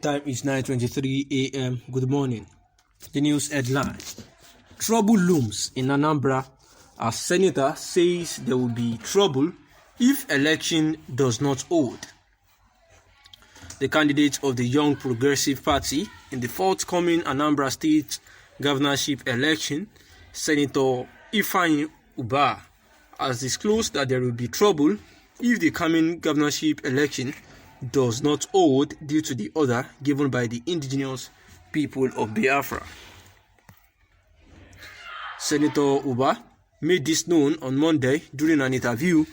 time is 9:23 a.m. Good morning. The news headline: Trouble looms in ANAMBRA as Senator says there will be trouble if election does not hold. The candidate of the Young Progressive Party in the forthcoming ANAMBRA State governorship election, Senator Ifeanyi Ubah, has disclosed that there will be trouble if the coming governorship election does not hold due to the order given by the indigenous people of Biafra. Senator Ubah made this known on Monday during an interview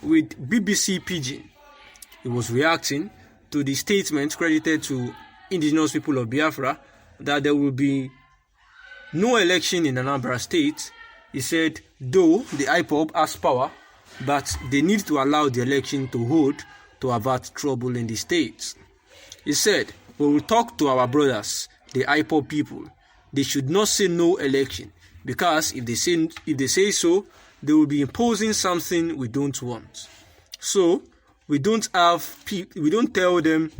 with BBC Pidgin. He was reacting to the statement credited to indigenous people of Biafra that there will be no election in Anambra State. He said, though the IPOB has power, but they need to allow the election to hold to avert trouble in the state. He said, we will talk to our brothers, the IPOB people. They should not say no election, because if they say so, they will be imposing something we don't want. So we have to tell them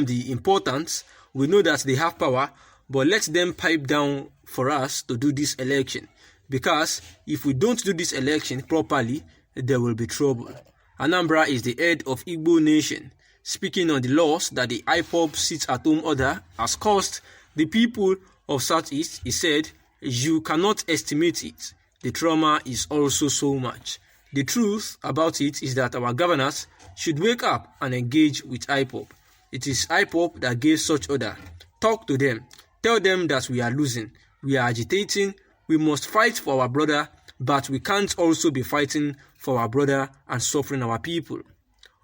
the importance. We know that they have power, but let them pipe down for us to do this election, because if we don't do this election properly, there will be trouble. Anambra is the head of Igbo nation. Speaking on the loss that the IPOB sit-at-home order has caused the people of Southeast, he said, you cannot estimate it. The trauma is also so much. The truth about it is that our governors should wake up and engage with IPOB. It is IPOB that gave such order. Talk to them. Tell them that we are losing. We are agitating. We must fight for our brother, but we can't also be fighting for our brother and suffering our people.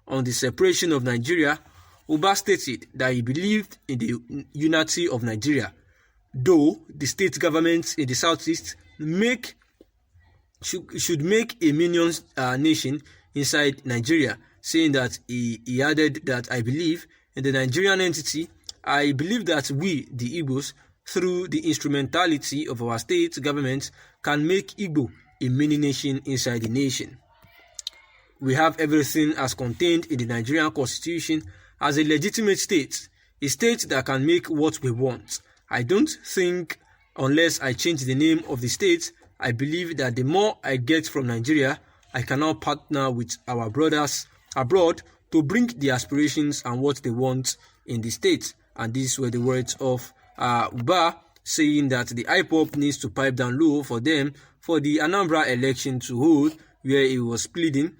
On the separation of Nigeria, Ubah stated that he believed in the unity of Nigeria, though the state governments in the southeast should make a minion nation inside Nigeria, saying that he added that I believe in the Nigerian entity. I believe that we, the Igbos, through the instrumentality of our state government, can make Igbo a mini nation inside the nation. We have everything as contained in the Nigerian constitution as a legitimate state, a state that can make what we want. I don't think, unless I change the name of the state, I believe that the more I get from Nigeria, I can now partner with our brothers abroad to bring the aspirations and what they want in the state. And these were the words of Ubah, saying that the IPOB needs to pipe down low for them for the Anambra election to hold, where he was pleading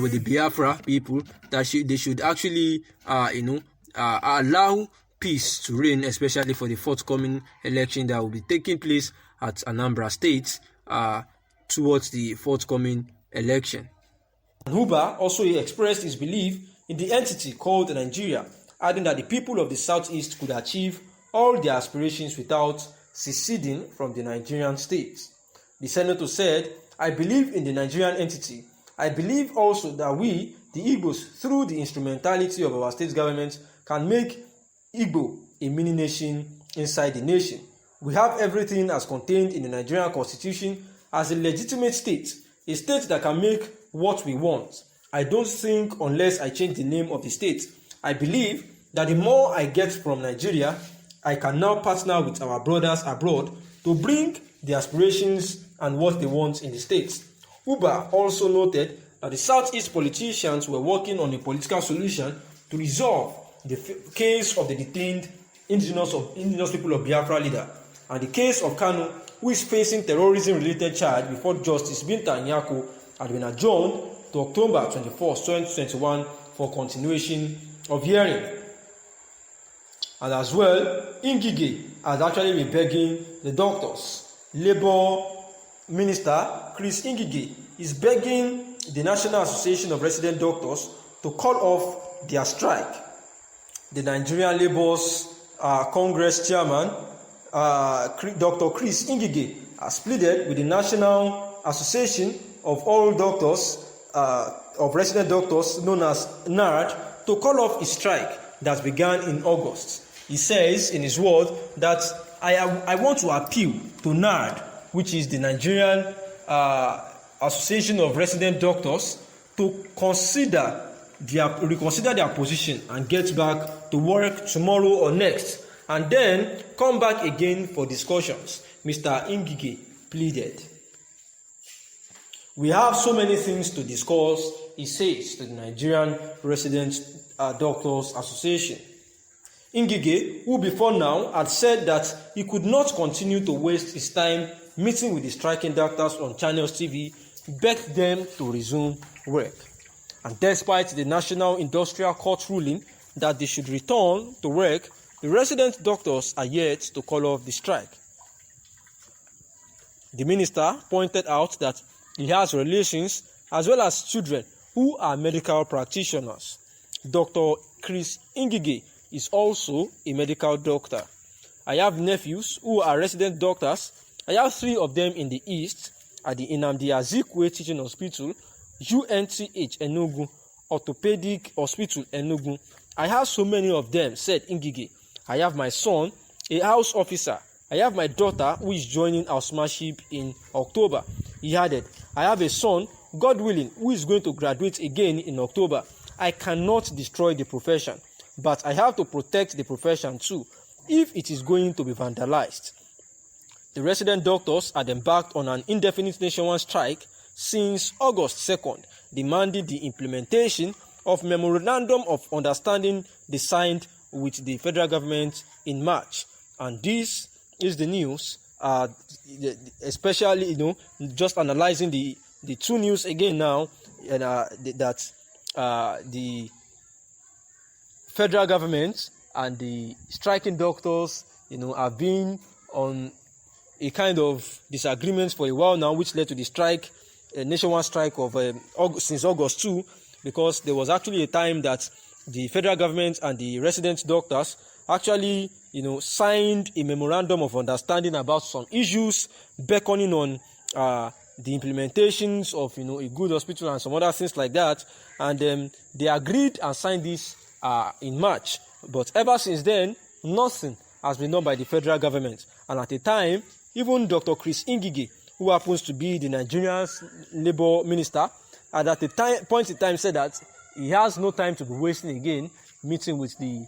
with the Biafra people that they should actually allow peace to reign, especially for the forthcoming election that will be taking place at Anambra State towards the forthcoming election. Ubah also expressed his belief in the entity called Nigeria, adding that the people of the southeast could achieve all their aspirations without seceding from the Nigerian state. The senator said, I believe in the Nigerian entity. I believe also that we, the Igbos, through the instrumentality of our state government, can make Igbo a mini nation inside the nation. We have everything as contained in the Nigerian constitution as a legitimate state, a state that can make what we want. I don't think, unless I change the name of the state, I believe that the more I get from Nigeria, I can now partner with our brothers abroad to bring the aspirations and what they want in the states. Ubah also noted that the Southeast politicians were working on a political solution to resolve the case of the detained indigenous people of Biafra leader and the case of Kanu, who is facing terrorism-related charge before Justice Binta Nyako, had been adjourned to October 24, 2021 for continuation of hearing. And as well, Ngige has actually been begging the doctors. Labour Minister Chris Ngige is begging the National Association of Resident Doctors to call off their strike. The Nigerian Labour's Congress Chairman, Dr. Chris Ngige, has pleaded with the National Association of all doctors, of resident doctors, known as NARD, to call off a strike that began in August. He says in his word that I want to appeal to NARD, which is the Nigerian Association of Resident Doctors, to consider reconsider their position and get back to work tomorrow or next, and then come back again for discussions, Mr. Ngige pleaded. We have so many things to discuss, he says to the Nigerian Resident Doctors Association. Ngige, who before now had said that he could not continue to waste his time meeting with the striking doctors on Channels TV, begged them to resume work. And despite the National Industrial Court ruling that they should return to work, the resident doctors are yet to call off the strike. The minister pointed out that he has relations as well as children who are medical practitioners. Dr. Chris Ngige is also a medical doctor. I have nephews who are resident doctors. I have 3 of them in the East at the ANAMBRA Azikwe Teaching Hospital, UNTH Enugu, Orthopedic Hospital Enugu. I have so many of them, said Ngige. I have my son, a house officer. I have my daughter who is joining housemanship in October. He added, I have a son, God willing, who is going to graduate again in October. I cannot destroy the profession, but I have to protect the profession too, if it is going to be vandalized. The resident doctors had embarked on an indefinite nationwide strike since August 2nd, demanding the implementation of Memorandum of Understanding they signed with the federal government in March. And this is the news, especially, just analyzing the 2 news again now, that the federal government and the striking doctors, have been on a kind of disagreement for a while now, which led to the strike, a nationwide strike of since August 2, because there was actually a time that the federal government and the resident doctors actually, signed a memorandum of understanding about some issues, beckoning on the implementations of, a good hospital and some other things like that, and they agreed and signed this in March. But ever since then, nothing has been done by the federal government. And at the time, even Dr. Chris Ngige, who happens to be the Nigerian Labour Minister, at the point in time said that he has no time to be wasting again meeting with the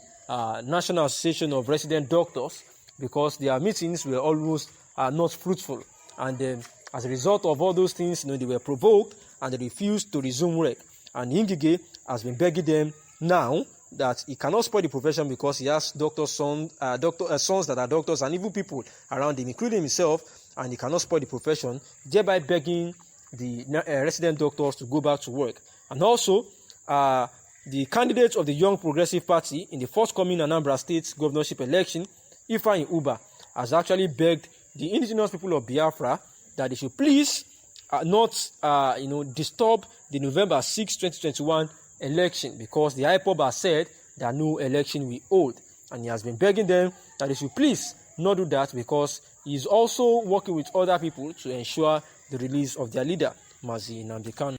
National Association of Resident Doctors, because their meetings were almost not fruitful. And as a result of all those things, they were provoked and they refused to resume work. And Ngige has been begging them now that he cannot spoil the profession because he has sons that are doctors and even people around him, including himself, and he cannot spoil the profession, thereby begging the resident doctors to go back to work. And also, the candidate of the Young Progressive Party in the forthcoming Anambra State governorship election, Ifeanyi Uba, has actually begged the indigenous people of Biafra that they should please not disturb the November 6, 2021 election, because the IPOB has said that no election will hold, and he has been begging them that they should please not do that, because he is also working with other people to ensure the release of their leader, Mazi Nnamdi Kanu.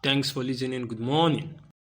Thanks for listening. Good morning.